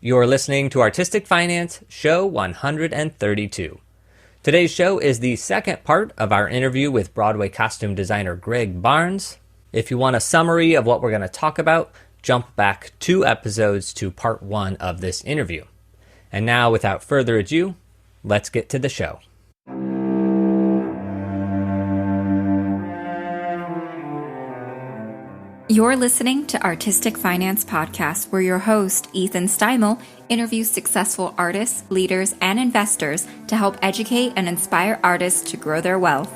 You're listening to Artistic Finance, show 132. Today's show is the second part of our interview with Broadway costume designer Gregg Barnes. If you want a summary of what we're going to talk about, jump back 2 episodes to part 1 of this interview. And now, without further ado, let's get to the show. You're listening to Artistic Finance Podcast, where your host, Ethan Steimel, interviews successful artists, leaders, and investors to help educate and inspire artists to grow their wealth.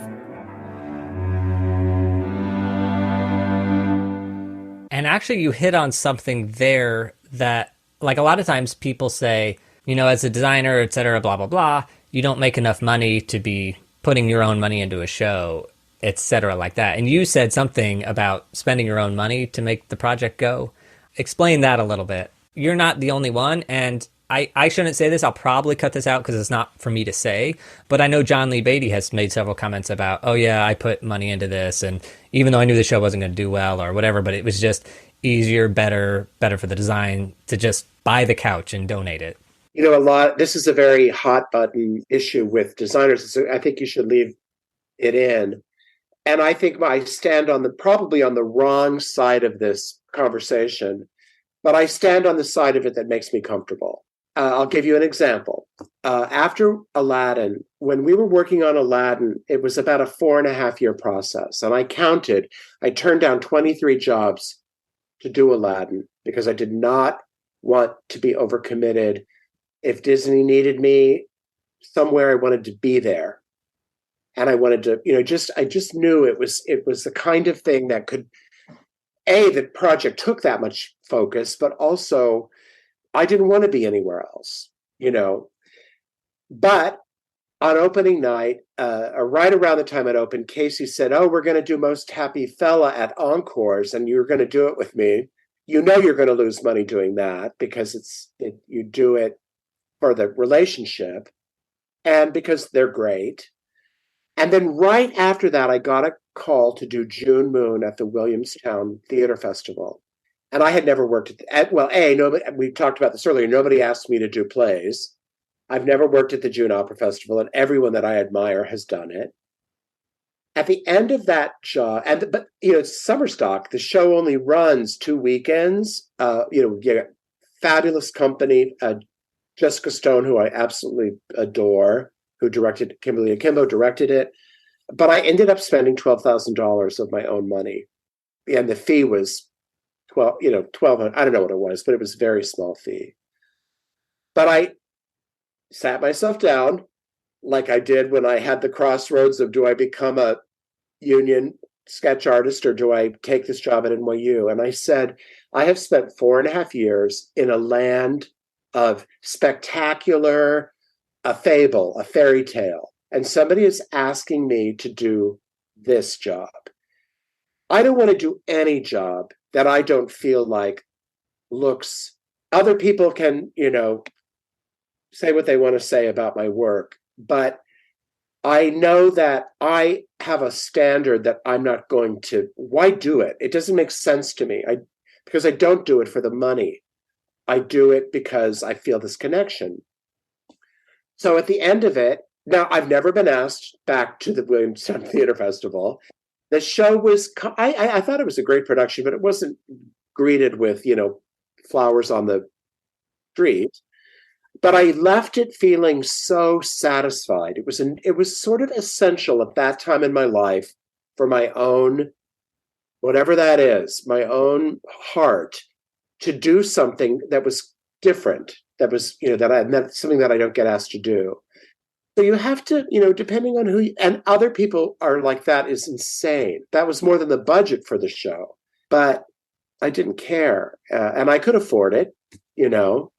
And actually, you hit on something there that, like, a lot of times people say, you know, as a designer, et cetera, blah, blah, blah, you don't make enough money to be putting your own money into a show, etc., like that. And you said something about spending your own money to make the project go. Explain that a little bit. You're not the only one, and I shouldn't say this. I'll probably cut this out because it's not for me to say, but I know John Lee Beatty has made several comments about, oh yeah, I put money into this, and even though I knew the show wasn't going to do well or whatever, but it was just easier, better for the design to just buy the couch and donate it. You know, this is a very hot button issue with designers. So I think you should leave it in. And I think I stand probably on the wrong side of this conversation, but I stand on the side of it that makes me comfortable. I'll give you an example. After Aladdin, when we were working on Aladdin, it was about a 4.5-year process. And I turned down 23 jobs to do Aladdin because I did not want to be overcommitted. If Disney needed me somewhere, I wanted to be there. And I wanted to, I just knew it was the kind of thing that could, the project took that much focus, but also I didn't want to be anywhere else, But on opening night, or right around the time it opened, Casey said, oh, we're going to do Most Happy Fella at Encores, and you're going to do it with me. You know you're going to lose money doing that because you do it for the relationship and because they're great. And then right after that, I got a call to do June Moon at the Williamstown Theater Festival. And I had never worked nobody, we talked about this earlier, nobody asked me to do plays. I've never worked at the June Opera Festival, and everyone that I admire has done it. At the end of that job, but it's summer stock, the show only runs 2 weekends. You got fabulous company, Jessica Stone, who I absolutely adore, who directed, Kimberly Akimbo directed it. But I ended up spending $12,000 of my own money. And the fee was $1,200. I don't know what it was, but it was a very small fee. But I sat myself down like I did when I had the crossroads of, do I become a union sketch artist or do I take this job at NYU? And I said, I have spent 4.5 years in a land of spectacular, a fable, a fairy tale, and somebody is asking me to do this job. I don't want to do any job that I don't feel like looks, other people can, say what they want to say about my work, but I know that I have a standard that I'm not going to, why do it? It doesn't make sense to me. Because I don't do it for the money. I do it because I feel this connection. So at the end of it, now I've never been asked back to the Williamstown Theater Festival. The show was, I thought it was a great production, but it wasn't greeted with, flowers on the street. But I left it feeling so satisfied. It was sort of essential at that time in my life for my own, whatever that is, my own heart, to do something that was different. That was, that's something that I don't get asked to do. So you have to, depending on and other people are like, that is insane. That was more than the budget for the show, but I didn't care. And I could afford it.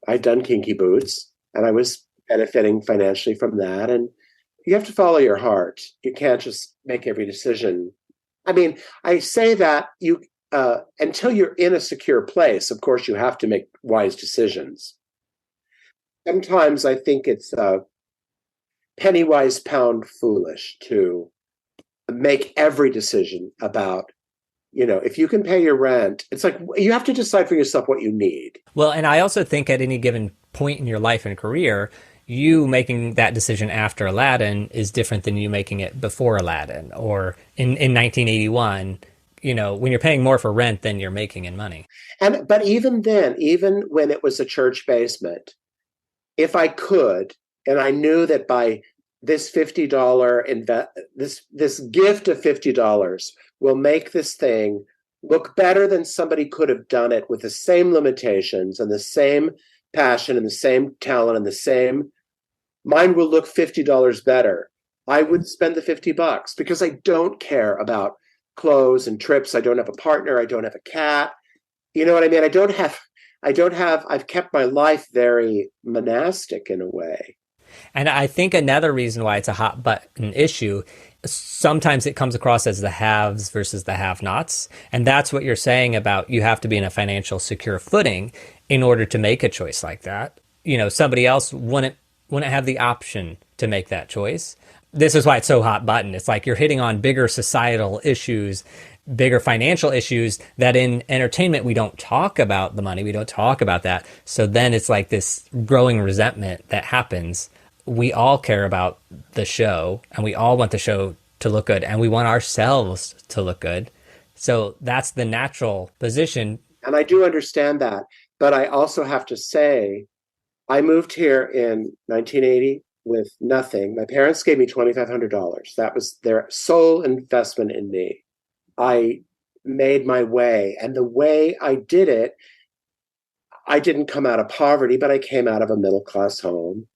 I'd done Kinky Boots and I was benefiting financially from that. And you have to follow your heart. You can't just make every decision. I mean, I say that until you're in a secure place, of course, you have to make wise decisions. Sometimes I think it's penny wise, pound foolish to make every decision about, if you can pay your rent, it's like you have to decide for yourself what you need. Well, and I also think at any given point in your life and career, you making that decision after Aladdin is different than you making it before Aladdin or in 1981, when you're paying more for rent than you're making in money. But even then, even when it was a church basement, if I could, and I knew that by this $50 this gift of $50 will make this thing look better than somebody could have done it with the same limitations and the same passion and the same talent and the same, mine will look $50 better. I would spend the $50 because I don't care about clothes and trips. I don't have a partner. I don't have a cat. You know what I mean? I've kept my life very monastic in a way. And I think another reason why it's a hot button issue, sometimes it comes across as the haves versus the have-nots. And that's what you're saying about you have to be in a financial secure footing in order to make a choice like that. Somebody else wouldn't have the option to make that choice. This is why it's so hot button. It's like you're hitting on bigger societal issues, bigger financial issues that in entertainment, we don't talk about the money. We don't talk about that. So then it's like this growing resentment that happens. We all care about the show and we all want the show to look good and we want ourselves to look good. So that's the natural position. And I do understand that. But I also have to say, I moved here in 1980 with nothing. My parents gave me $2,500. That was their sole investment in me. I made my way. And the way I did it, I didn't come out of poverty, but I came out of a middle-class home.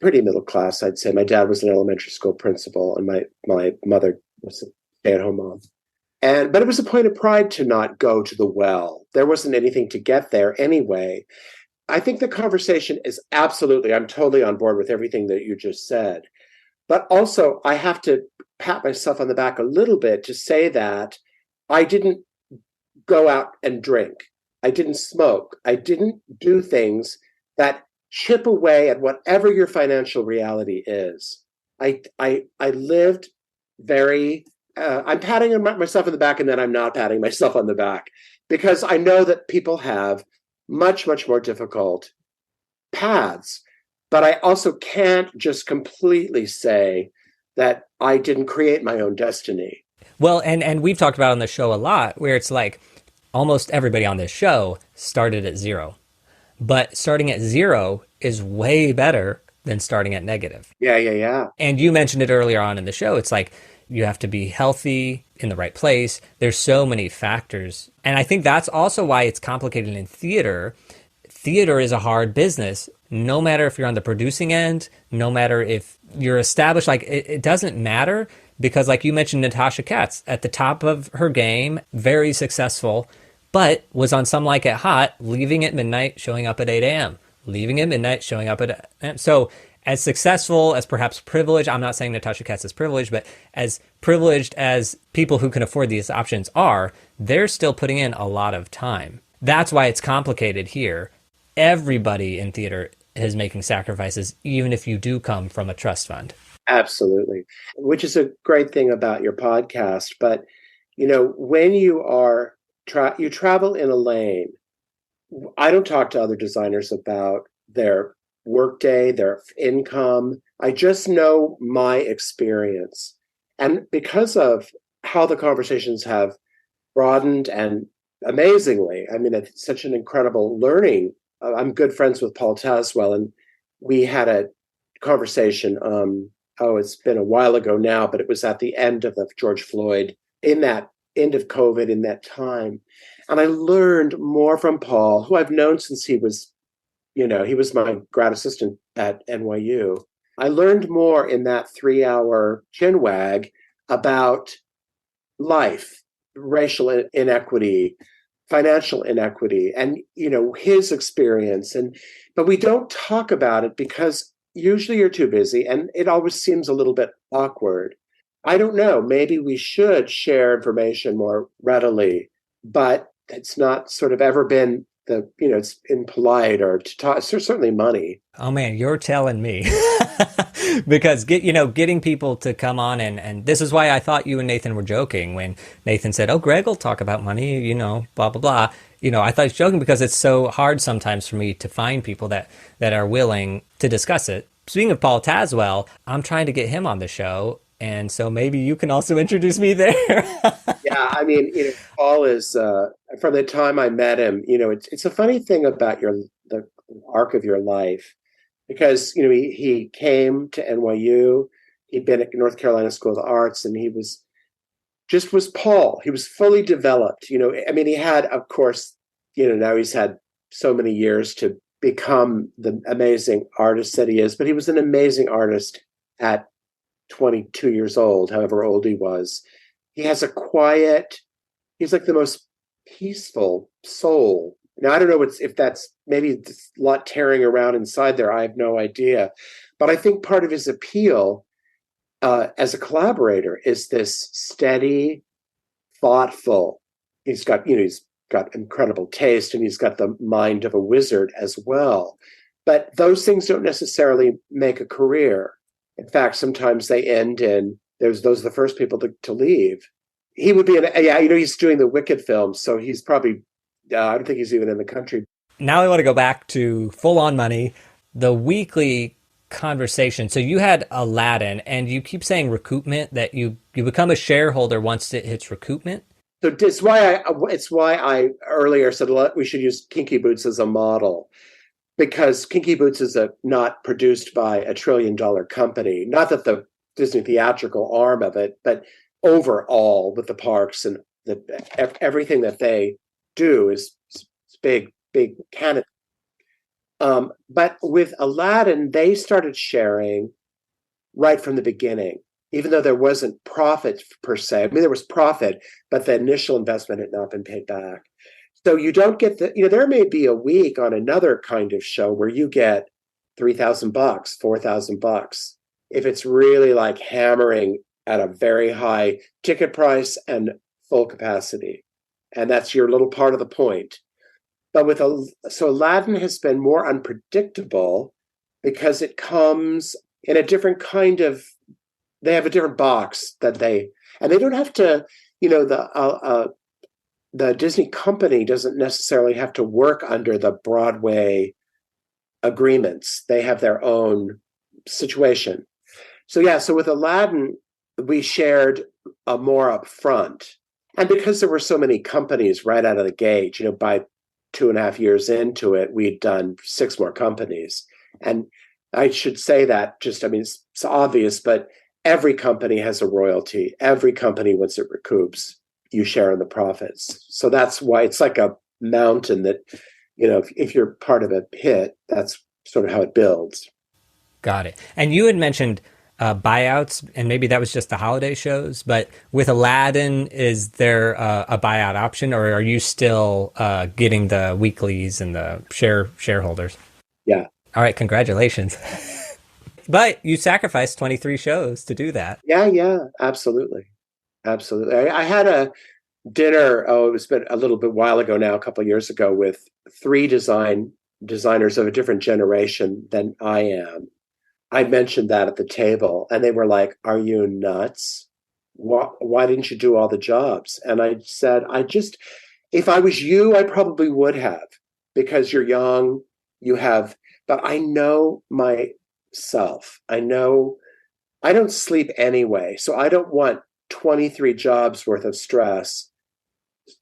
Pretty middle class, I'd say. My dad was an elementary school principal, and my mother was a stay-at-home mom. But it was a point of pride to not go to the well. There wasn't anything to get there anyway. I think the conversation is absolutely, I'm totally on board with everything that you just said. But also, I have to pat myself on the back a little bit to say that I didn't go out and drink. I didn't smoke. I didn't do things that chip away at whatever your financial reality is. I lived very, I'm patting myself on the back and then I'm not patting myself on the back because I know that people have much, much more difficult paths. But I also can't just completely say that I didn't create my own destiny. Well, and we've talked about on the show a lot where it's like almost everybody on this show started at zero. But starting at zero is way better than starting at negative. Yeah. And you mentioned it earlier on in the show. It's like you have to be healthy in the right place. There's so many factors. And I think that's also why it's complicated in theater. Theater is a hard business, no matter if you're on the producing end, no matter if you're established. Like it doesn't matter because like you mentioned, Natasha Katz at the top of her game, very successful, but was on Some Like It Hot, leaving at midnight, showing up at 8 a.m., leaving at midnight, showing up at 8 a.m. So as successful, as perhaps privileged, I'm not saying Natasha Katz is privileged, but as privileged as people who can afford these options are, they're still putting in a lot of time. That's why it's complicated here. Everybody in theater is making sacrifices, even if you do come from a trust fund. Absolutely, which is a great thing about your podcast. But, when you are you travel in a lane. I don't talk to other designers about their workday, their income. I just know my experience. And because of how the conversations have broadened and amazingly, I mean, it's such an incredible learning. I'm good friends with Paul Taswell, and we had a conversation. It's been a while ago now, but it was at the end of the George Floyd, in that end of COVID, in that time. And I learned more from Paul, who I've known since he was my grad assistant at NYU. I learned more in that 3-hour chinwag about life, racial inequity, financial inequity, and, his experience. But we don't talk about it because usually you're too busy and it always seems a little bit awkward. I don't know, maybe we should share information more readily, but it's not sort of ever been it's impolite or to talk. There's certainly money. Oh man, you're telling me. because getting people to come on and this is why I thought you and Nathan were joking when Nathan said, "Oh, Greg will talk about money, blah blah blah." I thought he was joking because it's so hard sometimes for me to find people that are willing to discuss it. Speaking of Paul Tazwell, I'm trying to get him on the show, and so maybe you can also introduce me there. Yeah, I mean, Paul is from the time I met him. It's a funny thing about the arc of your life, because he came to NYU. He'd been at North Carolina School of the Arts, and he was Paul. He was fully developed. I mean, he had, of course, now he's had so many years to become the amazing artist that he is, but he was an amazing artist at 22 years old, however old he was. He has he's like the most peaceful soul. Now, I don't know if that's maybe a lot tearing around inside there. I have no idea. But I think part of his appeal as a collaborator is this steady, thoughtful. He's got incredible taste, and he's got the mind of a wizard as well. But those things don't necessarily make a career. In fact, sometimes they end in those are the first people to leave. He would be he's doing the Wicked film, so he's probably I don't think he's even in the country. Now I want to go back to Full on Money, the weekly conversation. So you had Aladdin, and you keep saying recoupment, that you become a shareholder once it hits recoupment. So it's why I earlier said we should use Kinky Boots as a model, because Kinky Boots is not produced by a $1 trillion company. Not that the Disney theatrical arm of it, but overall with the parks and everything that they do is big Canada. But with Aladdin, they started sharing right from the beginning, even though there wasn't profit per se. I mean, there was profit, but the initial investment had not been paid back. So you don't get there may be a week on another kind of show where you get $3,000, $4,000, if it's really like hammering at a very high ticket price and full capacity. And that's your little part of the point. But so Aladdin has been more unpredictable because it comes in a different kind of, they have a different box and they don't have to, the Disney company doesn't necessarily have to work under the Broadway agreements. They have their own situation. So with Aladdin, we shared more up front. And because there were so many companies right out of the gate, by 2.5 years into it, we'd done 6 more companies. And I should say that it's obvious, but every company has a royalty. Every company, once it recoups, you share in the profits. So that's why it's like a mountain that, if you're part of a hit, that's sort of how it builds. Got it. And you had mentioned buyouts, and maybe that was just the holiday shows, but with Aladdin, is there a buyout option, or are you still getting the weeklies and the shareholders? Yeah. All right, congratulations. But you sacrificed 23 shows to do that. Yeah, absolutely. I had a dinner, it was been a little bit while ago now, a couple of years ago, with 3 designers of a different generation than I am. I mentioned that at the table, and they were like, "Are you nuts? Why didn't you do all the jobs?" And I said, if I was you, I probably would have, because you're young, but I know myself. I know I don't sleep anyway, so I don't want 23 jobs worth of stress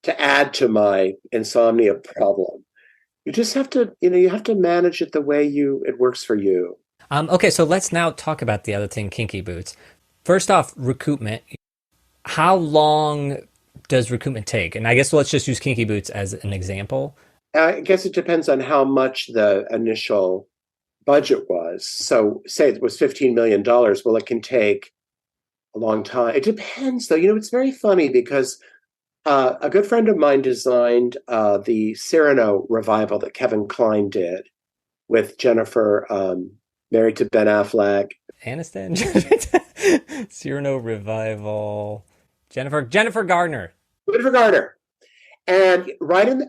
to add to my insomnia problem. You just have to, you have to manage it the way it works for you. Okay, so let's now talk about the other thing, Kinky Boots. First off, recoupment. How long does recoupment take? And I guess let's just use Kinky Boots as an example. I guess it depends on how much the initial budget was. So say it was $15 million. Well, it can take a long time. It depends, though. It's very funny because a good friend of mine designed the Cyrano revival that Kevin Kline did with Jennifer, married to Ben Affleck. Aniston? Cyrano revival. Jennifer Gardner. Jennifer Gardner. And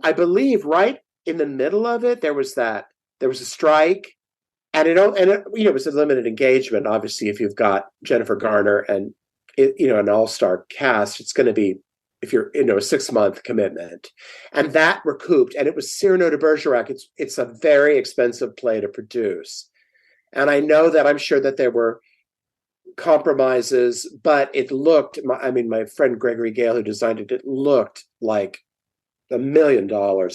I believe right in the middle of it, there was a strike. it was a limited engagement. Obviously, if you've got Jennifer Garner and an all-star cast, it's going to be, if you're a 6-month commitment, and that recouped. And it was Cyrano de Bergerac. It's a very expensive play to produce, and I'm sure that there were compromises, but it looked. My friend Gregory Gale, who designed it, it looked like $1 million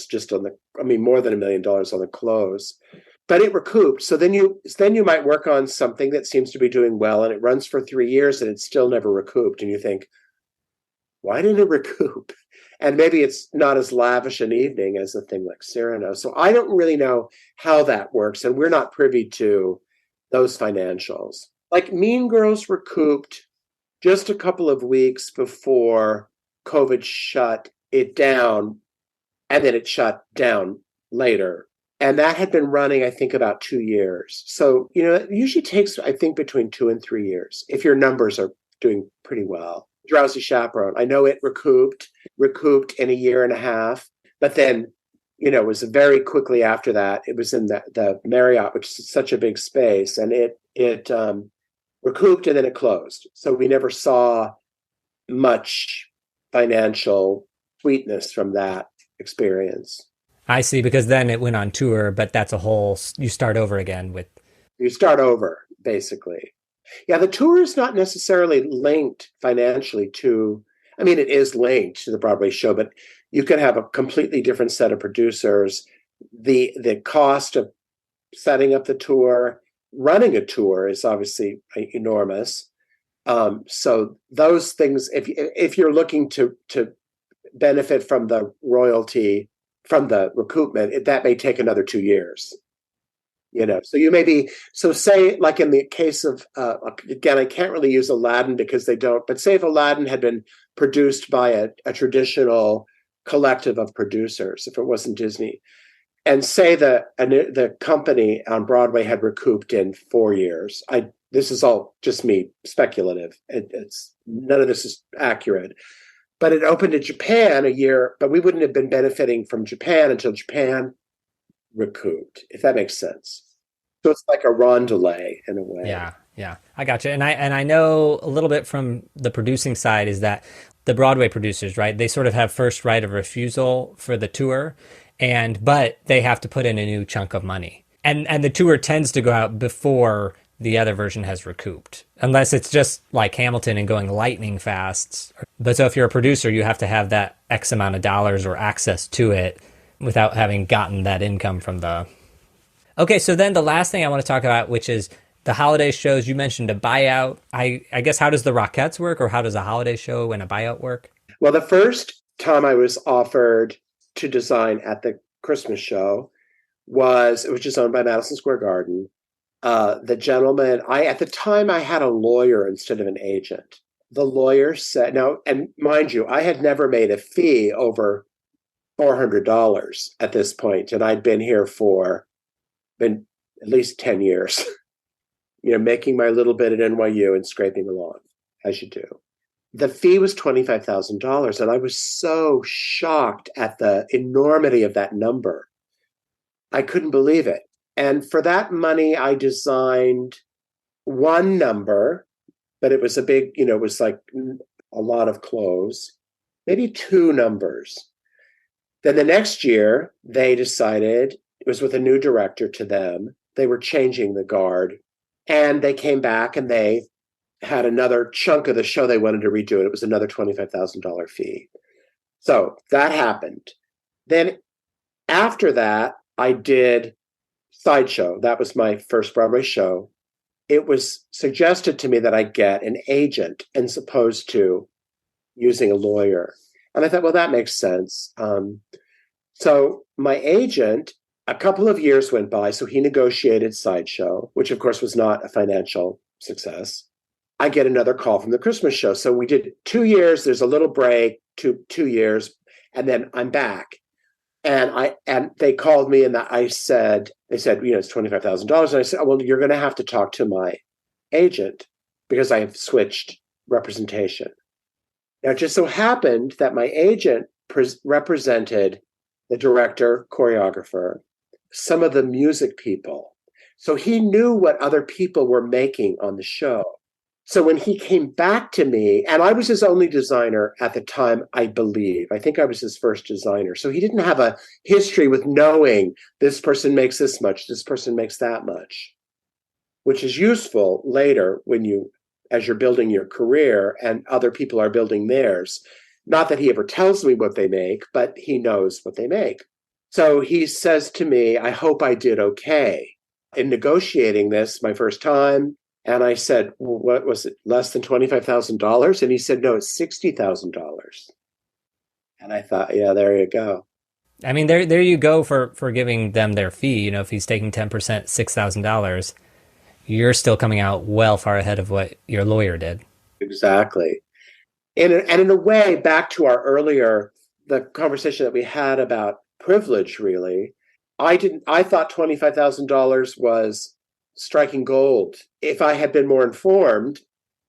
just on more than $1 million on the clothes. But it recouped. So then you might work on something that seems to be doing well, and it runs for 3 years, and it's still never recouped. And you think, why didn't it recoup? And maybe it's not as lavish an evening as a thing like Cyrano. So I don't really know how that works, and we're not privy to those financials. Like Mean Girls recouped just a couple of weeks before COVID shut it down, and then it shut down later. And that had been running, I think, about 2 years. So, it usually takes, I think, between 2 and 3 years if your numbers are doing pretty well. Drowsy Chaperone, I know it recouped in a year and a half, but then, it was very quickly after that. It was in the Marriott, which is such a big space, and it recouped and then it closed. So we never saw much financial sweetness from that experience. I see, because then it went on tour, but you start over again with... You start over, basically. Yeah, the tour is not necessarily linked financially to, it is linked to the Broadway show, but you could have a completely different set of producers. The cost of setting up the tour, running a tour is obviously enormous. So those things, if you're looking to benefit from the royalty, from the recoupment, that may take another 2 years. So you may be, say, like in the case of, again, I can't really use Aladdin because they don't, but say if Aladdin had been produced by a traditional collective of producers, if it wasn't Disney, and say the company on Broadway had recouped in 4 years. This is all just me speculative. It's none of this is accurate. But it opened in Japan a year, but we wouldn't have been benefiting from Japan until Japan recouped, if that makes sense. So it's like a rondelay in a way. Yeah, I got you. And I know a little bit from the producing side is that the Broadway producers, right, they sort of have first right of refusal for the tour, but they have to put in a new chunk of money. And the tour tends to go out before the other version has recouped, unless it's just like Hamilton and going lightning fast. But so if you're a producer, you have to have that X amount of dollars or access to it without having gotten that income from the... Okay, so then the last thing I want to talk about, which is the holiday shows. You mentioned a buyout. I guess, how does the Rockettes work, or how does a holiday show and a buyout work? Well, the first time I was offered to design at the Christmas show which is owned by Madison Square Garden. The gentleman, at the time I had a lawyer instead of an agent. The lawyer said, now, and mind you, I had never made a fee over $400 at this point, and I'd been here for at least 10 years, making my little bit at NYU and scraping along, as you do. The fee was $25,000, and I was so shocked at the enormity of that number. I couldn't believe it. And for that money, I designed one number, but it was a big, it was like a lot of clothes, maybe 2 numbers. Then the next year, they decided, it was with a new director to them, they were changing the guard, and they came back and they had another chunk of the show they wanted to redo, and it was another $25,000 fee. So that happened. Then after that, I did Sideshow. That was my first Broadway show. It was suggested to me that I get an agent as opposed to using a lawyer. And I thought, well, that makes sense. So my agent, a couple of years went by, so he negotiated Sideshow, which of course was not a financial success. I get another call from the Christmas show. So we did 2 years, there's a little break, two years, and then I'm back. And they called me, and they said, it's $25,000. And I said, oh, well, you're going to have to talk to my agent because I have switched representation. Now, it just so happened that my agent represented the director, choreographer, some of the music people. So he knew what other people were making on the show. So when he came back to me, and I was his only designer at the time, I believe. I think I was his first designer. So he didn't have a history with knowing this person makes this much, this person makes that much, which is useful later when you, as you're building your career and other people are building theirs. Not that he ever tells me what they make, but he knows what they make. So he says to me, I hope I did okay in negotiating this my first time. And I said, well, what was it, less than $25,000? And he said, no, it's $60,000. And I thought, yeah, there you go. I mean, there you go for giving them their fee. You know, if he's taking 10%, $6,000, you're still coming out well far ahead of what your lawyer did. Exactly. And in a way, back to our earlier, the conversation that we had about privilege, really, I thought $25,000 was striking gold. If I had been more informed,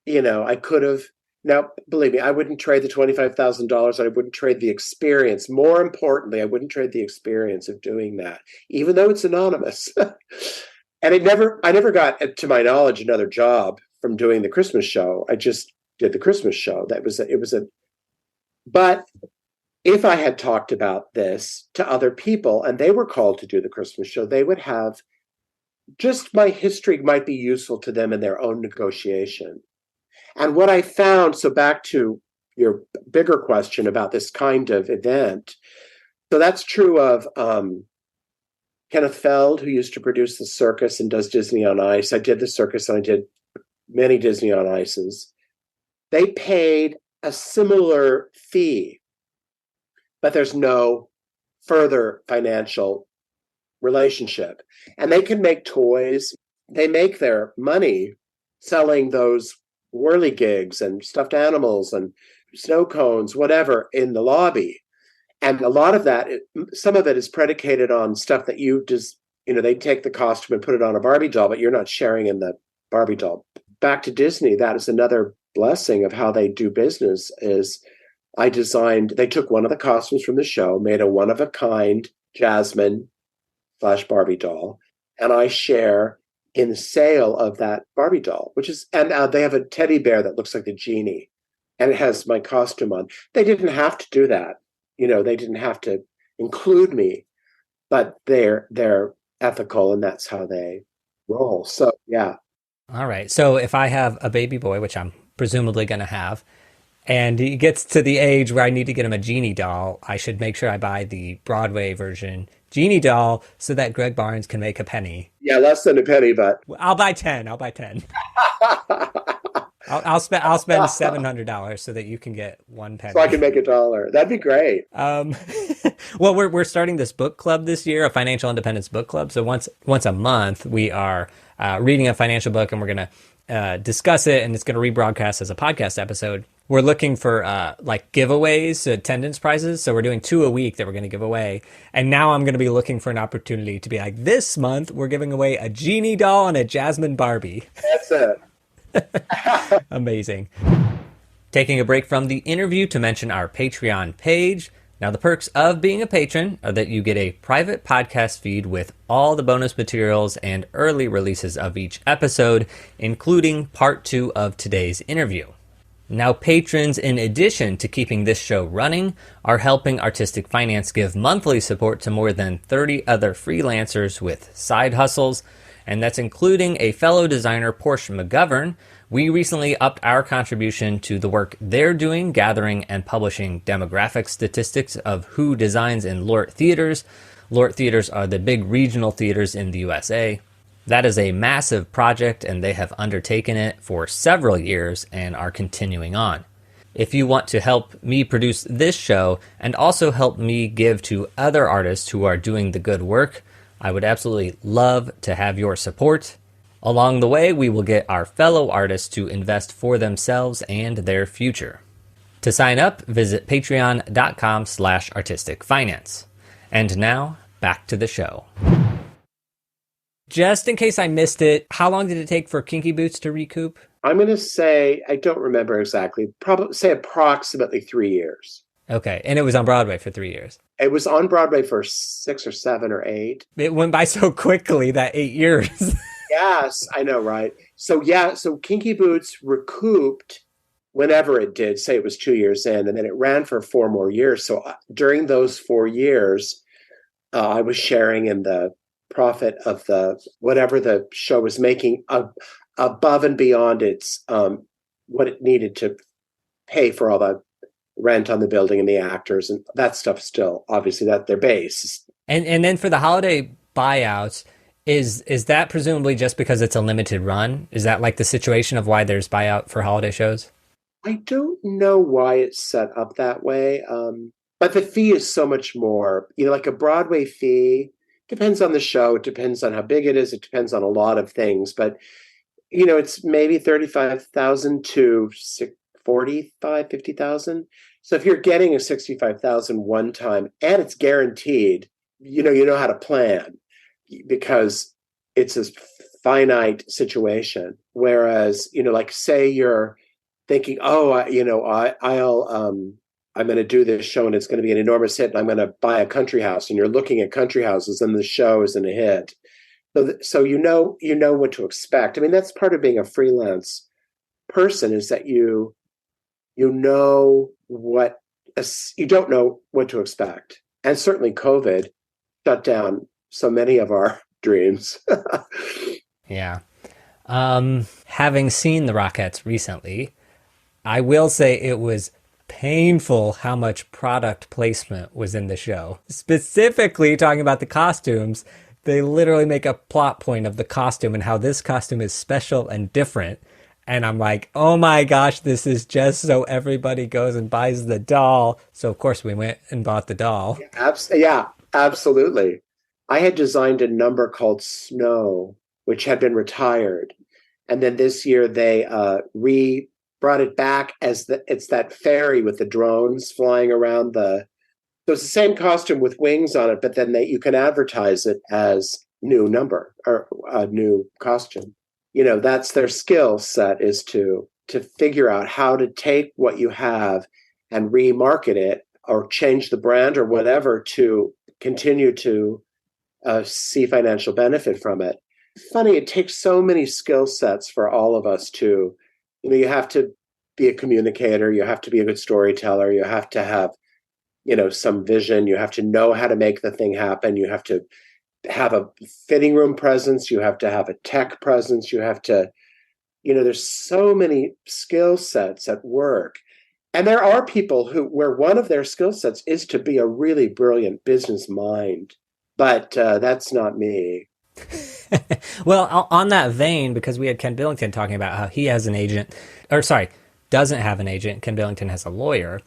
I could have. Now, believe me, I wouldn't trade the $25,000. I wouldn't trade the experience. More importantly, I wouldn't trade the experience of doing that, even though it's anonymous. And I never got, to my knowledge, another job from doing the Christmas show. I just did the Christmas show. But if I had talked about this to other people and they were called to do the Christmas show, they would have, just my history might be useful to them in their own negotiation. And what I found, so back to your bigger question about this kind of event, so that's true of Kenneth Feld, who used to produce the circus and does Disney on Ice. I did the circus and I did many Disney on Ices. They paid a similar fee, but there's no further financial relationship. And they can make toys. They make their money selling those whirligigs and stuffed animals and snow cones, whatever, in the lobby. And a lot of that, some of it is predicated on stuff that you just, they take the costume and put it on a Barbie doll, but you're not sharing in the Barbie doll. Back to Disney, that is another blessing of how they do business is they took one of the costumes from the show, made a one-of-a-kind Jasmine / Barbie doll, and I share in the sale of that Barbie doll, and they have a teddy bear that looks like the genie, and it has my costume on. They didn't have to do that. They didn't have to include me, but they're ethical and that's how they roll. So, yeah. All right. So if I have a baby boy, which I'm presumably going to have, and he gets to the age where I need to get him a genie doll, I should make sure I buy the Broadway version genie doll so that Gregg Barnes can make a penny. Yeah, less than a penny, but I'll buy 10. I'll spend $700 so that you can get one penny. So I can make $1. That'd be great. Well, we're starting this book club this year, a financial independence book club. So once a month, we are reading a financial book, and we're going to discuss it, and it's going to rebroadcast as a podcast episode. We're looking for giveaways, attendance prizes. So we're doing 2 a week that we're going to give away. And now I'm going to be looking for an opportunity to be like, this month we're giving away a genie doll and a Jasmine Barbie. That's it. Amazing. Taking a break from the interview to mention our Patreon page. Now, the perks of being a patron are that you get a private podcast feed with all the bonus materials and early releases of each episode, including part 2 of today's interview. Now, patrons, in addition to keeping this show running, are helping Artistic Finance give monthly support to more than 30 other freelancers with side hustles, and that's including a fellow designer, Portia McGovern. We recently upped our contribution to the work they're doing, gathering and publishing demographic statistics of who designs in LORT theaters. LORT theaters are the big regional theaters in the USA. That is a massive project, and they have undertaken it for several years and are continuing on. If you want to help me produce this show and also help me give to other artists who are doing the good work, I would absolutely love to have your support. Along the way, we will get our fellow artists to invest for themselves and their future. To sign up, visit patreon.com/artisticfinance. And now, back to the show. Just in case I missed it, how long did it take for Kinky Boots to recoup? I'm going to say, I don't remember exactly, probably say approximately 3 years. Okay. And it was on Broadway for 3 years. It was on Broadway for 6 or 7 or 8. It went by so quickly, that 8 years. Yes, I know, right? So yeah, so Kinky Boots recouped whenever it did, say it was 2 years in, and then it ran for 4 more years. So during those 4 years, I was sharing in the profit of the whatever the show was making above and beyond its what it needed to pay for all the rent on the building and the actors and that stuff. Still, obviously, that their base. And then for the holiday buyouts, is that presumably just because it's a limited run? Is that like the situation of why there's buyout for holiday shows? I don't know why it's set up that way, but the fee is so much more. Like a Broadway fee depends on the show. It depends on how big it is. It depends on a lot of things. But it's maybe 35,000 to 45, 50,000. So if you're getting a 65,000 one time and it's guaranteed, you know how to plan because it's a finite situation. Whereas, like say you're thinking, oh, I'm going to do this show and it's going to be an enormous hit and I'm going to buy a country house, and you're looking at country houses and the show isn't a hit. So you know what to expect. I mean, that's part of being a freelance person, is that you know what you don't know what to expect. And certainly COVID shut down so many of our dreams. Yeah. Having seen the Rockettes recently, I will say it was painful how much product placement was in the show. Specifically talking about the costumes, they literally make a plot point of the costume and how this costume is special and different. And I'm like, oh my gosh, this is just so everybody goes and buys the doll. So of course we went and bought the doll. Yeah, absolutely. I had designed a number called Snow, which had been retired. And then this year they brought it back as it's that fairy with the drones flying around so it's the same costume with wings on it, but then you can advertise it as new number or a new costume. That's their skill set, is to figure out how to take what you have and remarket it or change the brand or whatever to continue to see financial benefit from it. Funny, it takes so many skill sets for all of us to, you have to be a communicator, you have to be a good storyteller, you have to have, some vision, you have to know how to make the thing happen, you have to have a fitting room presence, you have to have a tech presence, you have to, there's so many skill sets at work. And there are people where one of their skill sets is to be a really brilliant business mind, but that's not me. Well, on that vein, because we had Ken Billington talking about how he has an agent, doesn't have an agent. Ken Billington has a lawyer.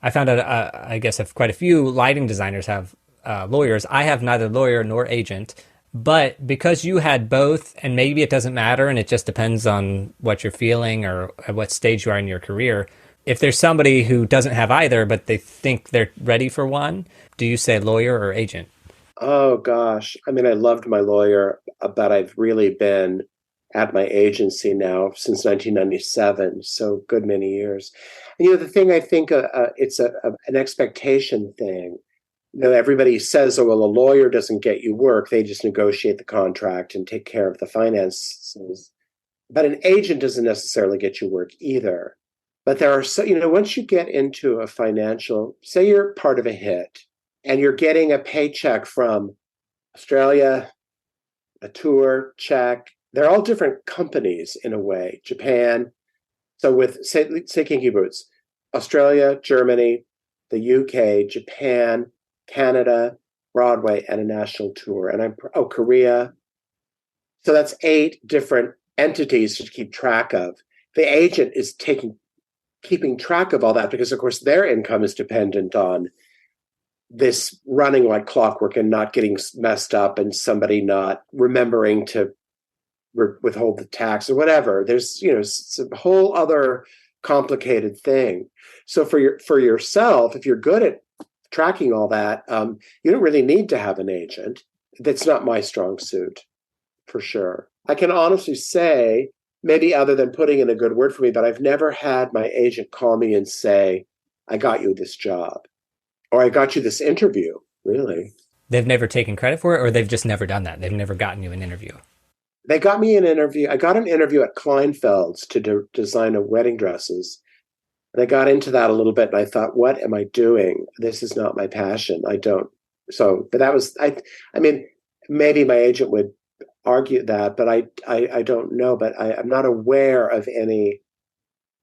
I found out, I guess, if quite a few lighting designers have lawyers. I have neither lawyer nor agent, but because you had both, and maybe it doesn't matter, and it just depends on what you're feeling or at what stage you are in your career. If there's somebody who doesn't have either, but they think they're ready for one, do you say lawyer or agent? Oh, gosh. I mean, I loved my lawyer, but I've really been at my agency now since 1997, so good many years. And, the thing I think it's an expectation thing. Everybody says, oh, well, a lawyer doesn't get you work. They just negotiate the contract and take care of the finances. But an agent doesn't necessarily get you work either. But there are once you get into a financial, say you're part of a hit, and you're getting a paycheck from Australia, a tour check. They're all different companies in a way. Japan. So with, say Kinky Boots, Australia, Germany, the UK, Japan, Canada, Broadway, and a national tour. And Korea. So that's 8 different entities to keep track of. The agent is keeping track of all that because, of course, their income is dependent on this running like clockwork and not getting messed up and somebody not remembering to withhold the tax or whatever. There's, it's a whole other complicated thing. So for yourself, if you're good at tracking all that, you don't really need to have an agent. That's not my strong suit, for sure. I can honestly say, maybe other than putting in a good word for me, but I've never had my agent call me and say, I got you this job, or I got you this interview, really. They've never taken credit for it, or they've just never done that. They've never gotten you an interview. They got me an interview. I got an interview at Kleinfeld's to design a wedding dresses. And I got into that a little bit, and I thought, what am I doing? This is not my passion. I don't. So, but that was, I mean, maybe my agent would argue that, but I don't know. But I'm not aware of any.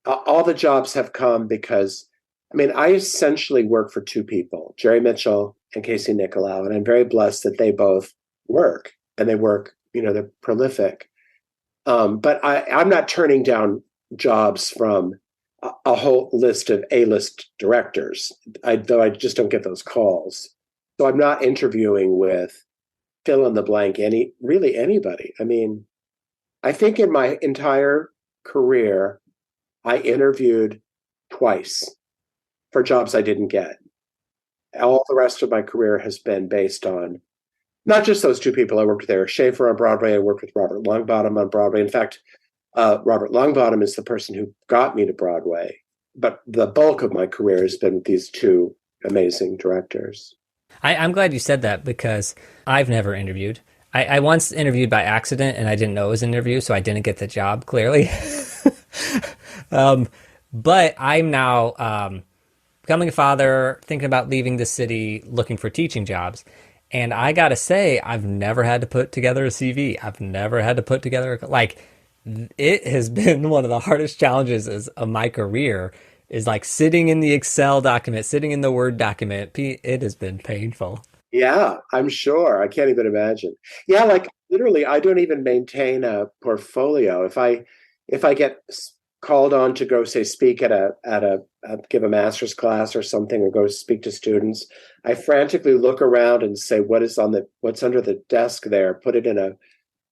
All the jobs have come because, I mean, I essentially work for two people, Jerry Mitchell and Casey Nicolau, and I'm very blessed that they both work, and they work, they're prolific. But I'm not turning down jobs from a whole list of A-list directors, though I just don't get those calls. So I'm not interviewing with fill in the blank, really anybody. I mean, I think in my entire career, I interviewed twice for jobs I didn't get. All the rest of my career has been based on not just those two people. I worked with Eric Schaefer on Broadway. I worked with Robert Longbottom on Broadway. In fact, Robert Longbottom is the person who got me to Broadway. But the bulk of my career has been with these two amazing directors. I'm glad you said that because I've never interviewed. I once interviewed by accident and I didn't know it was an interview, so I didn't get the job, clearly. But I'm now becoming a father, thinking about leaving the city, looking for teaching jobs. And I got to say, I've never had to put together a CV. I've never had to put together, it has been one of the hardest challenges of my career is like sitting in the Excel document, sitting in the Word document. It has been painful. Yeah, I'm sure. I can't even imagine. Yeah, literally, I don't even maintain a portfolio. If I get called on to go, say, speak give a master's class or something, or go speak to students, I frantically look around and say, what's under the desk there? Put it in a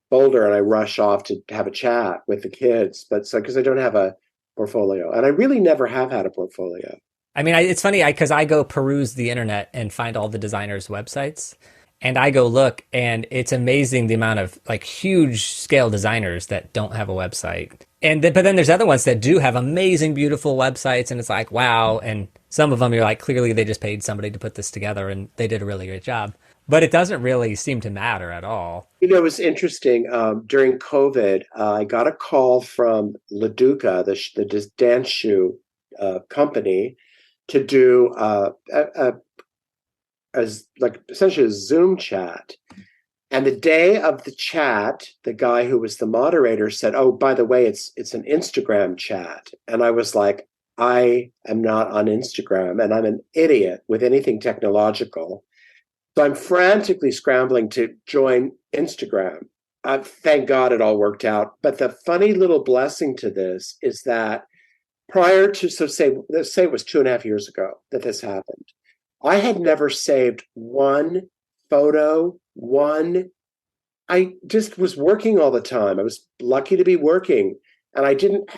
folder, and I rush off to have a chat with the kids. But because I don't have a portfolio, and I really never have had a portfolio. I mean, it's funny because I go peruse the internet and find all the designers' websites, and I go look, and it's amazing the amount of huge scale designers that don't have a website. But then there's other ones that do have amazing, beautiful websites, and it's like, wow. And some of them you're like, clearly they just paid somebody to put this together, and they did a really great job. But it doesn't really seem to matter at all. It was interesting. During COVID, I got a call from LaDuca, the dance shoe company, to do essentially a Zoom chat. And the day of the chat, the guy who was the moderator said, "Oh, by the way, it's an Instagram chat." And I was like, I am not on Instagram, and I'm an idiot with anything technological. So I'm frantically scrambling to join Instagram. Thank God it all worked out. But the funny little blessing to this is that prior to, let's say it was 2.5 years ago that this happened, I had never saved one photo, I just was working all the time. I was lucky to be working, and I didn't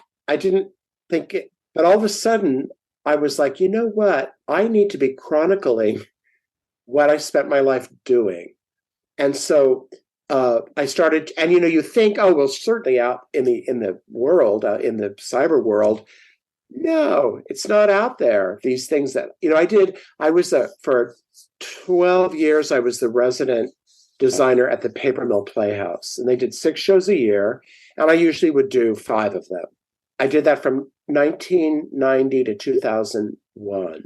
think it, but all of a sudden I was like, you know what? I need to be chronicling what I spent my life doing. And so I started, and you think, oh, well, certainly out in the world, in the cyber world, no, it's not out there. These things that, for 12 years, I was the resident designer at the Paper Mill Playhouse, and they did 6 shows a year, and I usually would do 5 of them. I did that from 1990 to 2001.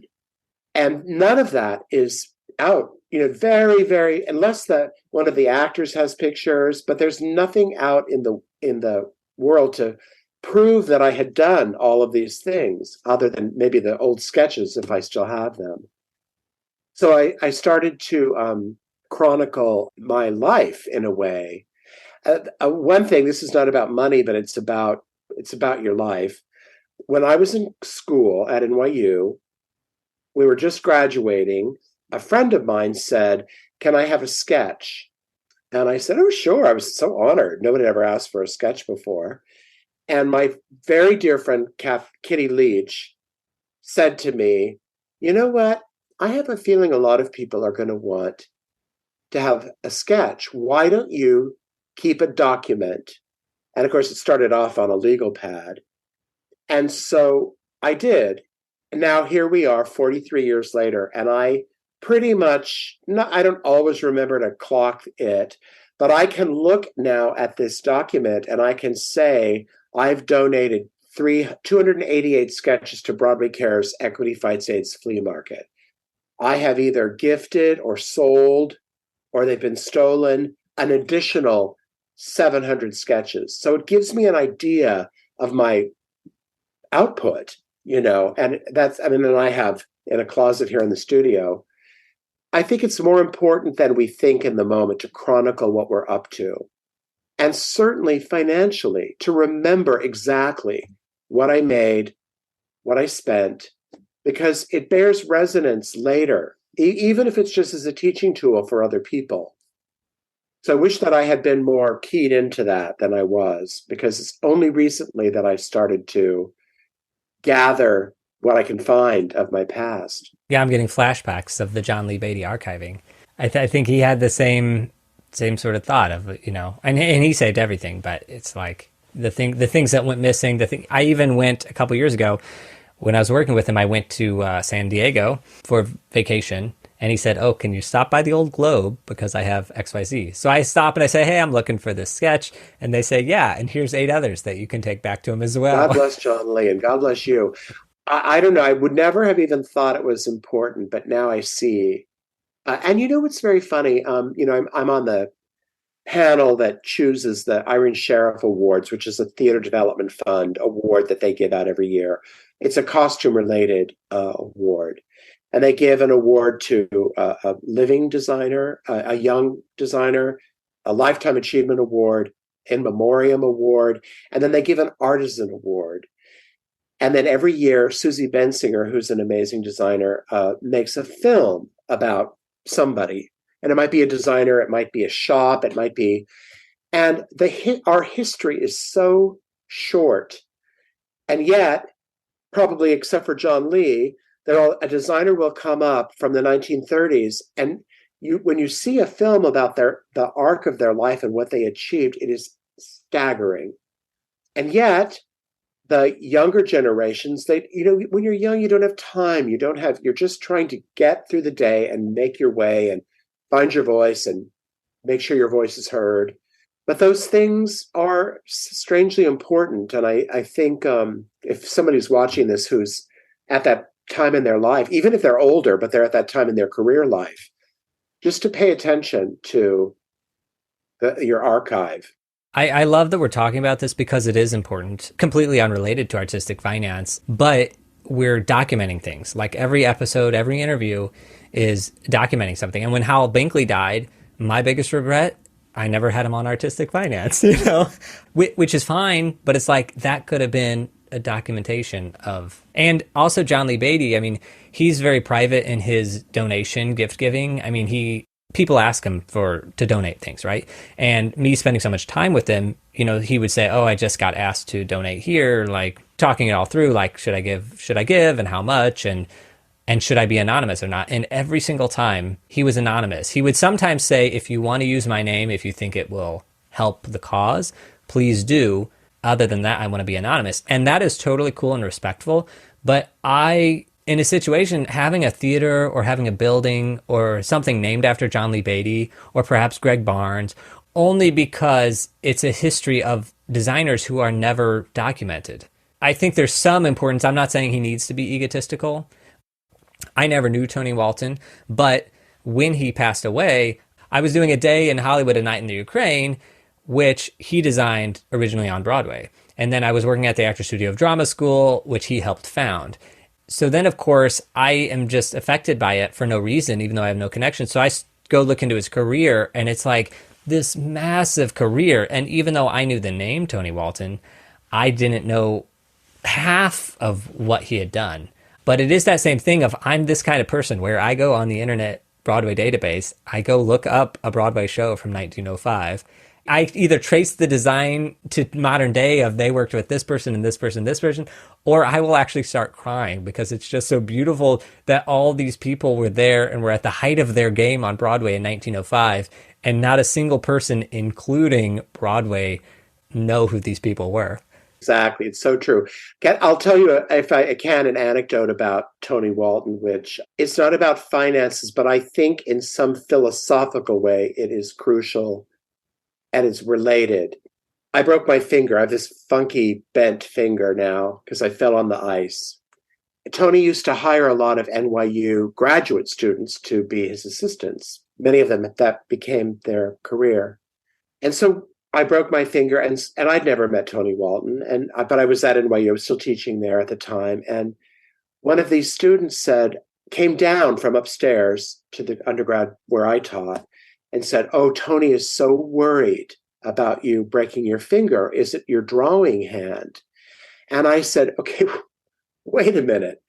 And none of that is out, very, very, unless one of the actors has pictures, but there's nothing out in the world to prove that I had done all of these things, other than maybe the old sketches, if I still have them. So I started to chronicle my life in a way. One thing, this is not about money, but it's about your life. When I was in school at NYU, we were just graduating. A friend of mine said, "Can I have a sketch?" And I said, "Oh, sure." I was so honored. Nobody had ever asked for a sketch before. And my very dear friend, Kitty Leach, said to me, "You know what? I have a feeling a lot of people are going to want to have a sketch. Why don't you keep a document?" And of course, it started off on a legal pad. And so I did. now here we are 43 years later, and I pretty much, not, I don't always remember to clock it, but I can look now at this document and I can say I've donated 288 sketches to Broadway Cares Equity Fights AIDS flea market. I have either gifted or sold, or they've been stolen, an additional 700 sketches. So it gives me an idea of my output, and that's, and I have in a closet here in the studio. I think it's more important than we think in the moment to chronicle what we're up to. And certainly financially, to remember exactly what I made, what I spent, because it bears resonance later, even if it's just as a teaching tool for other people. So I wish that I had been more keyed into that than I was, because it's only recently that I started to gather what I can find of my past. Yeah, I'm getting flashbacks of the John Lee Beatty archiving. I think he had the same sort of thought of, and he saved everything, but it's like the things that went missing. I even went a couple years ago when I was working with him. I went to San Diego for vacation, and he said, "Oh, can you stop by the Old Globe because I have XYZ?" So I stop and I say, "Hey, I'm looking for this sketch," and they say, "Yeah, and here's 8 others that you can take back to him as well." God bless John Lee, and God bless you. I don't know. I would never have even thought it was important, but now I see. And what's very funny? I'm on the panel that chooses the Irene Sheriff Awards, which is a theater development fund award that they give out every year. It's a costume-related award. And they give an award to a living designer, a young designer, a Lifetime Achievement Award, In Memoriam Award, and then they give an Artisan Award. And then every year, Susie Bensinger, who's an amazing designer, makes a film about somebody. And it might be a designer, it might be a shop, it might be... And our history is so short. And yet, probably except for John Lee, a designer will come up from the 1930s, and when you see a film about the arc of their life and what they achieved, it is staggering. And yet, the younger generations, when you're young, you don't have time. You're just trying to get through the day and make your way and find your voice and make sure your voice is heard. But those things are strangely important. And I think if somebody's watching this who's at that time in their life, even if they're older, but they're at that time in their career life, just to pay attention to your archive. I love that we're talking about this because it is important, completely unrelated to artistic finance, but we're documenting things. Like every episode, every interview is documenting something. And when Howell Binkley died, my biggest regret, I never had him on artistic finance, which is fine, but it's like that could have been a documentation of. And also John Lee Beatty, I mean, he's very private in his donation, gift giving. I mean, people ask him to donate things, right? And me spending so much time with him, he would say, "Oh, I just got asked to donate here," like talking it all through, like, should I give and how much? And should I be anonymous or not? And every single time he was anonymous. He would sometimes say, "If you want to use my name, if you think it will help the cause, please do. Other than that, I want to be anonymous." And that is totally cool and respectful. But in a situation, having a theater or having a building or something named after John Lee Beatty or perhaps Gregg Barnes, only because it's a history of designers who are never documented. I think there's some importance. I'm not saying he needs to be egotistical. I never knew Tony Walton, but when he passed away, I was doing A Day in Hollywood, A Night in the Ukraine, which he designed originally on Broadway. And then I was working at the Actors Studio of Drama School, which he helped found. So then, of course, I am just affected by it for no reason, even though I have no connection. So I go look into his career, and it's like this massive career. And even though I knew the name Tony Walton, I didn't know half of what he had done. But it is that same thing of I'm this kind of person where I go on the internet Broadway database, I go look up a Broadway show from 1905. I either trace the design to modern day of they worked with this person and this person, this person, or I will actually start crying because it's just so beautiful that all these people were there and were at the height of their game on Broadway in 1905, and not a single person, including Broadway, know who these people were. Exactly. It's so true. I'll tell you, if I can, an anecdote about Tony Walton, which it's not about finances, but I think in some philosophical way it is crucial and it's related. I broke my finger. I have this funky bent finger now because I fell on the ice. Tony used to hire a lot of NYU graduate students to be his assistants. Many of them that became their career. And so I broke my finger, and I'd never met Tony Walton, but I was at NYU. I was still teaching there at the time, and one of these students came down from upstairs to the undergrad where I taught, and said, "Oh, Tony is so worried about you breaking your finger. Is it your drawing hand?" And I said, "Okay, wait a minute.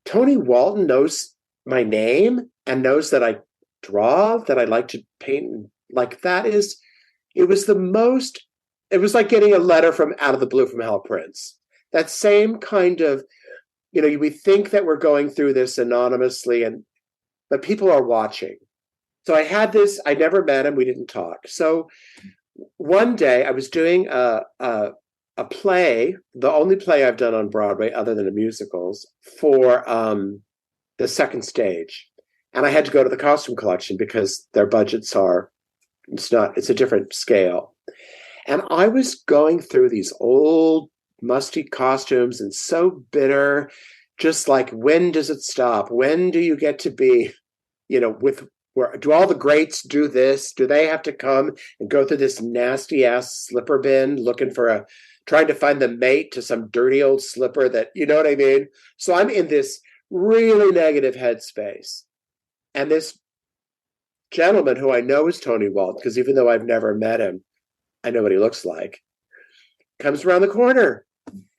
Tony Walton knows my name and knows that I draw, that I like to paint. Like that is." It was like getting a letter from out of the blue from Hal Prince. That same kind of, we think that we're going through this anonymously, but people are watching. So I had this, I never met him, we didn't talk. So one day I was doing a play, the only play I've done on Broadway other than the musicals, for the second stage. And I had to go to the costume collection because their budgets it's a different scale. And I was going through these old musty costumes and so bitter, just like, when does it stop? When do you get to be, do all the greats do this? Do they have to come and go through this nasty ass slipper bin trying to find the mate to some dirty old slipper that, you know what I mean? So I'm in this really negative headspace. And this gentleman, who I know is Tony Walton, because even though I've never met him, I know what he looks like, comes around the corner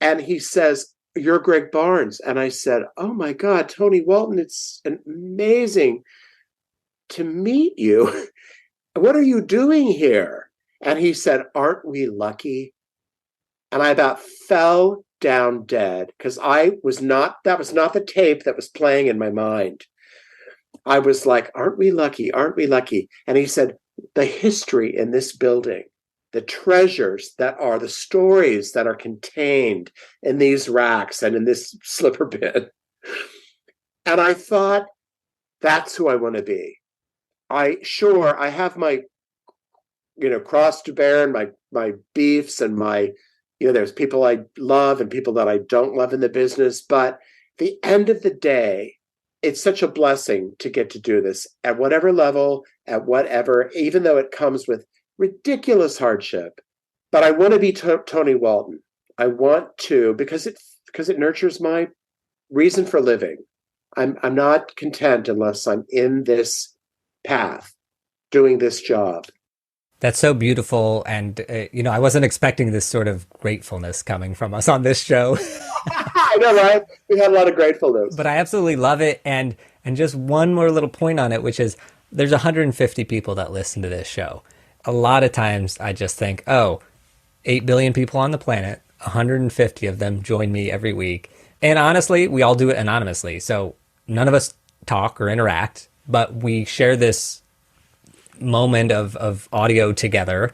and he says, "You're Gregg Barnes." And I said, "Oh my God, Tony Walton, it's amazing to meet you. What are you doing here?" And he said, "Aren't we lucky?" And I about fell down dead because that was not the tape that was playing in my mind. I was like, "Aren't we lucky? Aren't we lucky?" And he said, "The history in this building, the treasures that are the stories that are contained in these racks and in this slipper bin." And I thought, that's who I want to be. I have my, cross to bear and my beefs and my, there's people I love and people that I don't love in the business. But at the end of the day, it's such a blessing to get to do this at whatever level, even though it comes with ridiculous hardship. But I want to be Tony Walton. I want to, because it nurtures my reason for living. I'm not content unless I'm in this path, doing this job. That's so beautiful. And, I wasn't expecting this sort of gratefulness coming from us on this show. I know, right? We had a lot of gratefulness. But I absolutely love it. And just one more little point on it, which is there's 150 people that listen to this show. A lot of times I just think, 8 billion people on the planet, 150 of them join me every week. And honestly, we all do it anonymously. So none of us talk or interact, but we share this moment of audio together.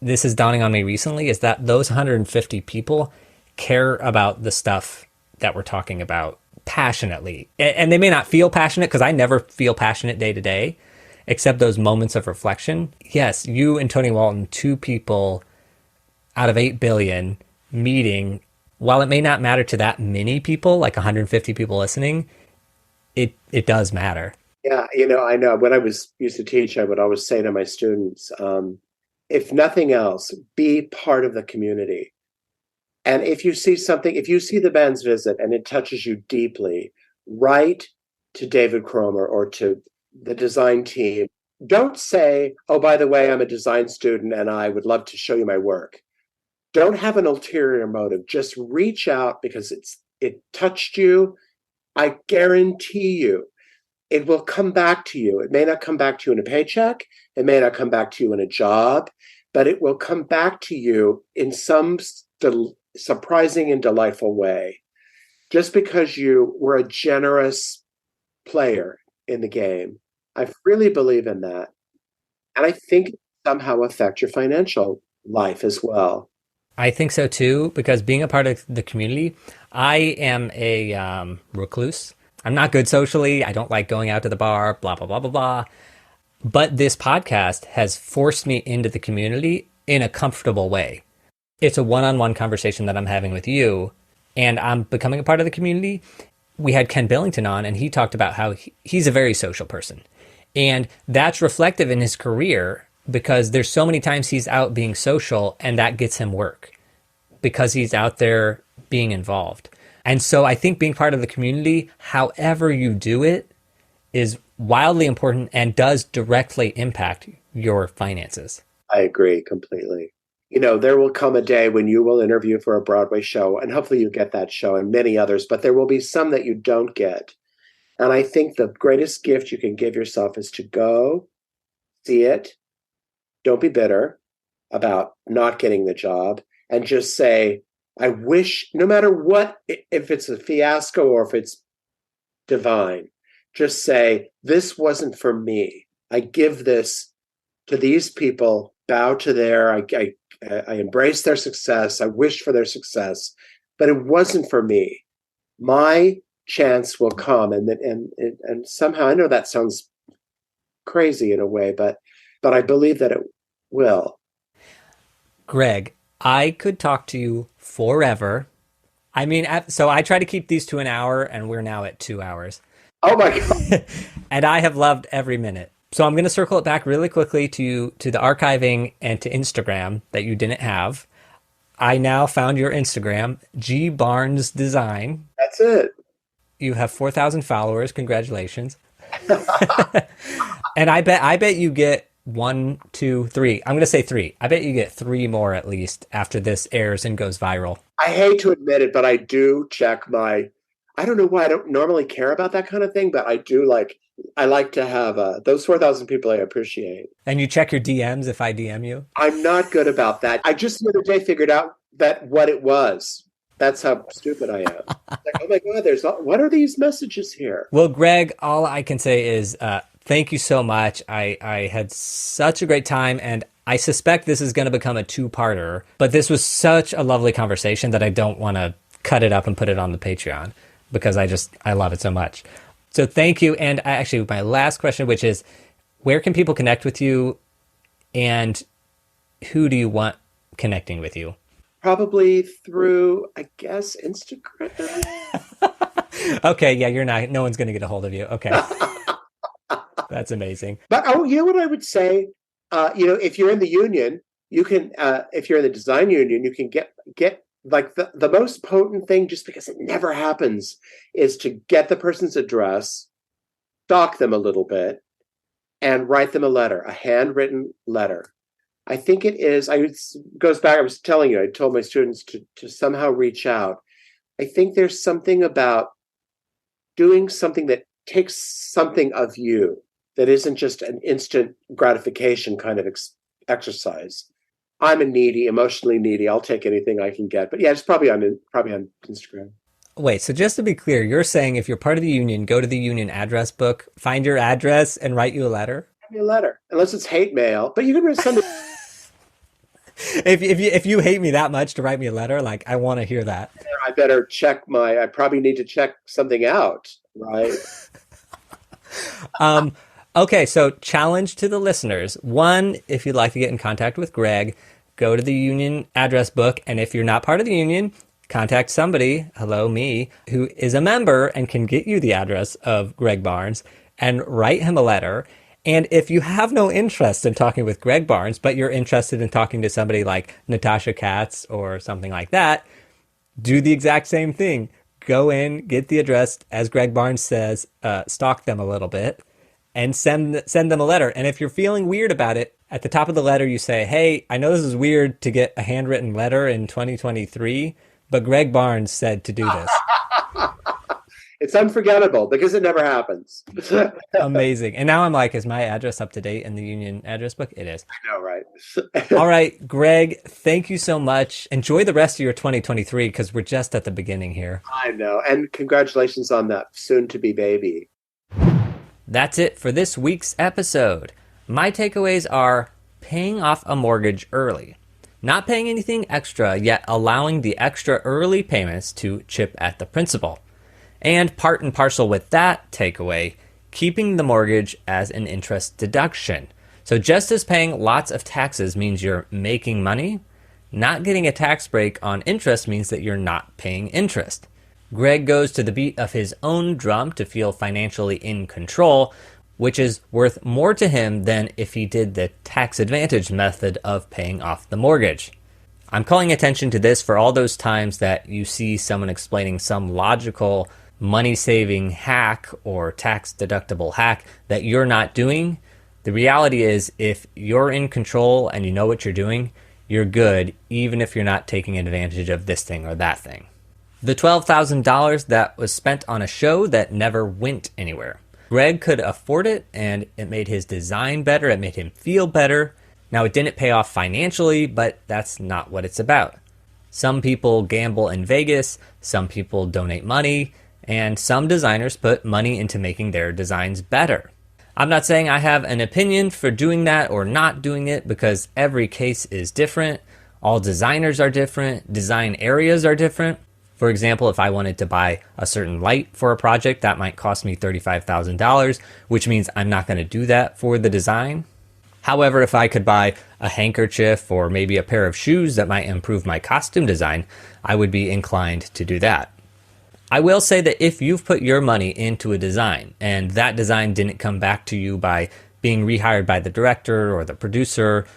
This is dawning on me recently, is that those 150 people care about the stuff that we're talking about passionately. And they may not feel passionate, because I never feel passionate day to day, except those moments of reflection. Yes, you and Tony Walton, two people out of 8 billion meeting, while it may not matter to that many people, like 150 people listening, it does matter. Yeah, I know. When I used to teach, I would always say to my students, if nothing else, be part of the community. And if you see the band's visit and it touches you deeply, write to David Cromer or to the design team. Don't say, "Oh, by the way, I'm a design student and I would love to show you my work." Don't have an ulterior motive. Just reach out because it touched you. I guarantee you, it will come back to you. It may not come back to you in a paycheck. It may not come back to you in a job, but it will come back to you in some surprising and delightful way. Just because you were a generous player in the game. I really believe in that. And I think it somehow affect your financial life as well. I think so too, because being a part of the community, I am a recluse. I'm not good socially. I don't like going out to the bar, blah, blah, blah, blah, blah. But this podcast has forced me into the community in a comfortable way. It's a one-on-one conversation that I'm having with you, and I'm becoming a part of the community. We had Ken Billington on, and he talked about how he's a very social person. And that's reflective in his career because there's so many times he's out being social, and that gets him work because he's out there being involved. And so I think being part of the community, however you do it, is wildly important and does directly impact your finances. I agree completely. You know, there will come a day when you will interview for a Broadway show, and hopefully you get that show and many others, but there will be some that you don't get. And I think the greatest gift you can give yourself is to go see it. Don't be bitter about not getting the job, and just say, I wish, no matter what, if it's a fiasco or if it's divine, just say, this wasn't for me. I give this to these people, bow to their, I embrace their success. I wish for their success, but it wasn't for me. My chance will come. And somehow, I know that sounds crazy in a way, but I believe that it will. Greg, I could talk to you forever. I mean, so I try to keep these to an hour, and we're now at 2 hours. Oh my God. And I have loved every minute. So I'm going to circle it back really quickly to the archiving and to Instagram that you didn't have. I now found your Instagram, G Barnes Design. That's it. You have 4,000 followers. Congratulations. And I bet you get 1, 2, 3. I'm going to say 3. I bet you get 3 more at least after this airs and goes viral. I hate to admit it, but I do check I don't know why I don't normally care about that kind of thing, but I do I like to have those 4,000 people I appreciate. And you check your DMs if I DM you? I'm not good about that. I just the other day figured out what it was. That's how stupid I am. Like, oh my God, what are these messages here? Well, Greg, all I can say is thank you so much. I had such a great time, and I suspect this is going to become a 2-parter, but this was such a lovely conversation that I don't want to cut it up and put it on the Patreon because I love it so much. So thank you. And actually, my last question, which is, where can people connect with you, and who do you want connecting with you? Probably through, I guess, Instagram. Okay, yeah, no one's going to get a hold of you. Okay. That's amazing. But you know what I would say? If you're in the union, you can, if you're in the design union, you can get like the most potent thing, just because it never happens, is to get the person's address, stalk them a little bit, and write them a letter, a handwritten letter. I think it goes back, I was telling you, I told my students to somehow reach out. I think there's something about doing something that takes something of you, that isn't just an instant gratification kind of exercise. I'm emotionally needy. I'll take anything I can get. But yeah, it's probably on Instagram. Wait, so just to be clear, you're saying if you're part of the union, go to the union address book, find your address, and write you a letter? Write me a letter, unless it's hate mail. But you can write something. If you hate me that much to write me a letter, I want to hear that. I better I probably need to check something out, right? Okay, so challenge to the listeners. 1, if you'd like to get in contact with Greg, go to the union address book. And if you're not part of the union, contact somebody, me, who is a member and can get you the address of Gregg Barnes, and write him a letter. And if you have no interest in talking with Gregg Barnes, but you're interested in talking to somebody like Natasha Katz or something like that, do the exact same thing. Go in, get the address, as Gregg Barnes says, stalk them a little bit, and send them a letter. And if you're feeling weird about it, at the top of the letter you say, hey, I know this is weird to get a handwritten letter in 2023, but Gregg Barnes said to do this. It's unforgettable because it never happens. Amazing. And now I'm like, is my address up to date in the union address book? It is. I know, right? All right, Greg, thank you so much. Enjoy the rest of your 2023 because we're just at the beginning here. I know. And congratulations on that soon-to-be baby. That's it for this week's episode. My takeaways are paying off a mortgage early. not paying anything extra, yet allowing the extra early payments to chip at the principal. And part and parcel with that takeaway, keeping the mortgage as an interest deduction. So just as paying lots of taxes means you're making money, not getting a tax break on interest means that you're not paying interest. Gregg goes to the beat of his own drum to feel financially in control, which is worth more to him than if he did the tax advantage method of paying off the mortgage. I'm calling attention to this for all those times that you see someone explaining some logical money-saving hack or tax-deductible hack that you're not doing. The reality is, if you're in control and you know what you're doing, you're good, even if you're not taking advantage of this thing or that thing. The $12,000 that was spent on a show that never went anywhere. Gregg could afford it, and it made his design better, it made him feel better. Now, it didn't pay off financially, but that's not what it's about. Some people gamble in Vegas, some people donate money, and some designers put money into making their designs better. I'm not saying I have an opinion for doing that or not doing it, because every case is different. All designers are different. Design areas are different. For example, if I wanted to buy a certain light for a project, that might cost me $35,000, which means I'm not going to do that for the design. However, if I could buy a handkerchief or maybe a pair of shoes that might improve my costume design, I would be inclined to do that. I will say that if you've put your money into a design and that design didn't come back to you by being rehired by the director or the producer,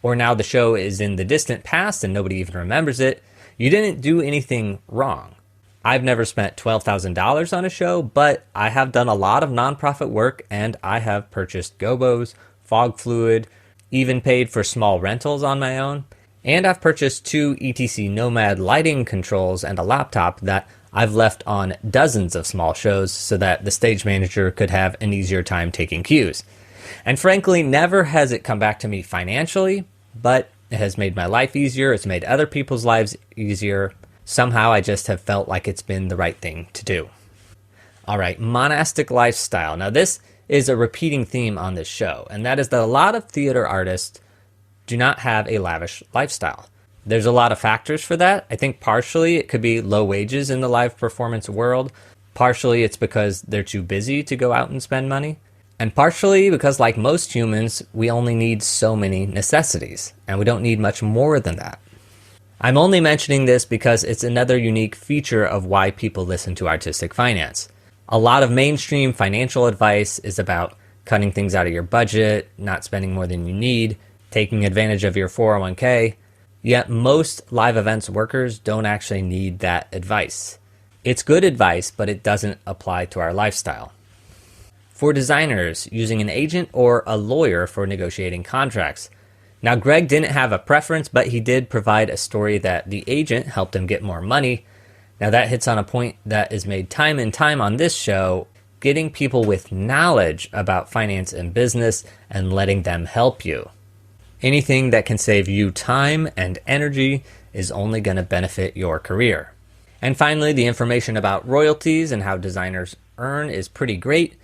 or now the show is in the distant past and nobody even remembers it, you didn't do anything wrong. I've never spent $12,000 on a show, but I have done a lot of nonprofit work, and I have purchased gobos, fog fluid, even paid for small rentals on my own, and I've purchased 2 ETC Nomad lighting controls and a laptop that I've left on dozens of small shows so that the stage manager could have an easier time taking cues. And frankly, never has it come back to me financially, but it has made my life easier. It's made other people's lives easier. Somehow I just have felt like it's been the right thing to do. All right, monastic lifestyle. Now this is a repeating theme on this show, and that is that a lot of theater artists do not have a lavish lifestyle. There's a lot of factors for that. I think partially it could be low wages in the live performance world. Partially it's because they're too busy to go out and spend money. And partially because, like most humans, we only need so many necessities, and we don't need much more than that. I'm only mentioning this because it's another unique feature of why people listen to Artistic Finance. A lot of mainstream financial advice is about cutting things out of your budget, not spending more than you need, taking advantage of your 401k. Yet most live events workers don't actually need that advice. It's good advice, but it doesn't apply to our lifestyle. For designers, using an agent or a lawyer for negotiating contracts. Now, Gregg didn't have a preference, but he did provide a story that the agent helped him get more money. Now, that hits on a point that is made time and time on this show, getting people with knowledge about finance and business and letting them help you. Anything that can save you time and energy is only going to benefit your career. And finally, the information about royalties and how designers earn is pretty great.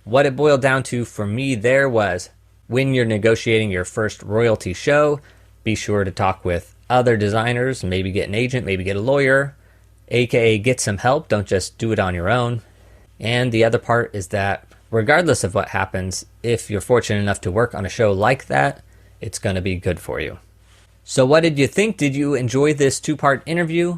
What it boiled down to for me there was, when you're negotiating your first royalty show, be sure to talk with other designers, maybe get an agent, maybe get a lawyer, aka get some help, don't just do it on your own. And the other part is that regardless of what happens, if you're fortunate enough to work on a show like that, it's going to be good for you. So what did you think? Did you enjoy this 2-part interview?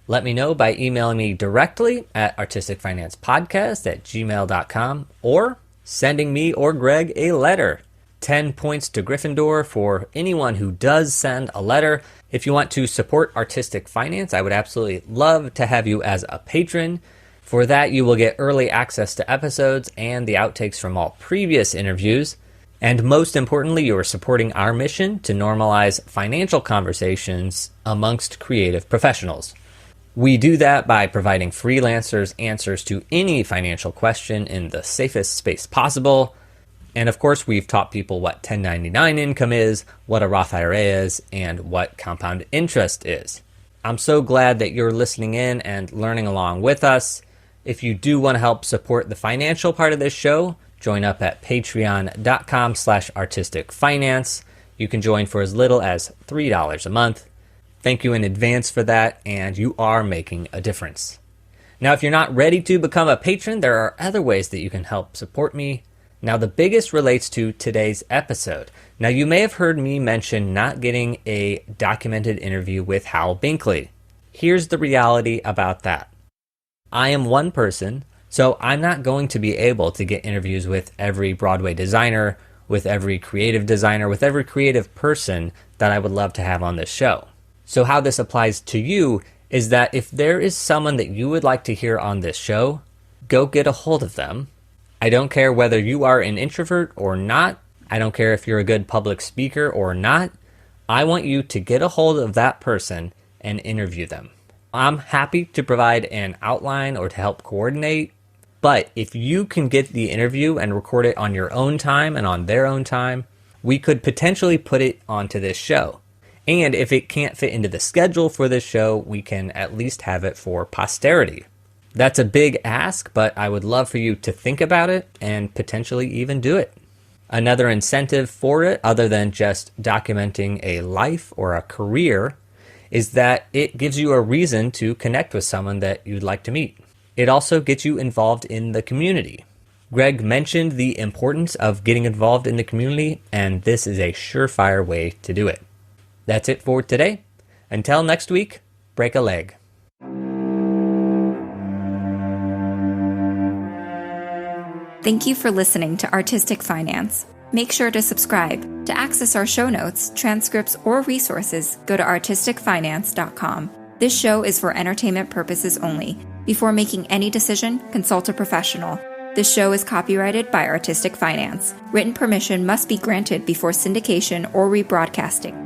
Let me know by emailing me directly at artisticfinancepodcast@gmail.com or sending me or Gregg a letter. 10 points to Gryffindor for anyone who does send a letter. If you want to support Artistic Finance, I would absolutely love to have you as a patron. For that, you will get early access to episodes and the outtakes from all previous interviews. And most importantly, you are supporting our mission to normalize financial conversations amongst creative professionals. We do that by providing freelancers answers to any financial question in the safest space possible. And of course, we've taught people what 1099 income is, what a Roth IRA is, and what compound interest is. I'm so glad that you're listening in and learning along with us. If you do want to help support the financial part of this show, join up at patreon.com/artisticfinance. You can join for as little as $3 a month. Thank you in advance for that, and you are making a difference. Now, if you're not ready to become a patron, there are other ways that you can help support me. Now, the biggest relates to today's episode. Now, you may have heard me mention not getting a documented interview with Hal Binkley. Here's the reality about that. I am one person, so I'm not going to be able to get interviews with every Broadway designer, with every creative designer, with every creative person that I would love to have on this show. So how this applies to you is that if there is someone that you would like to hear on this show, go get a hold of them. I don't care whether you are an introvert or not. I don't care if you're a good public speaker or not. I want you to get a hold of that person and interview them. I'm happy to provide an outline or to help coordinate, but if you can get the interview and record it on your own time and on their own time, we could potentially put it onto this show. And if it can't fit into the schedule for this show, we can at least have it for posterity. That's a big ask, but I would love for you to think about it and potentially even do it. Another incentive for it, other than just documenting a life or a career, is that it gives you a reason to connect with someone that you'd like to meet. It also gets you involved in the community. Gregg mentioned the importance of getting involved in the community, and this is a surefire way to do it. That's it for today. Until next week, break a leg. Thank you for listening to Artistic Finance. Make sure to subscribe. To access our show notes, transcripts, or resources, go to artisticfinance.com. This show is for entertainment purposes only. Before making any decision, consult a professional. This show is copyrighted by Artistic Finance. Written permission must be granted before syndication or rebroadcasting.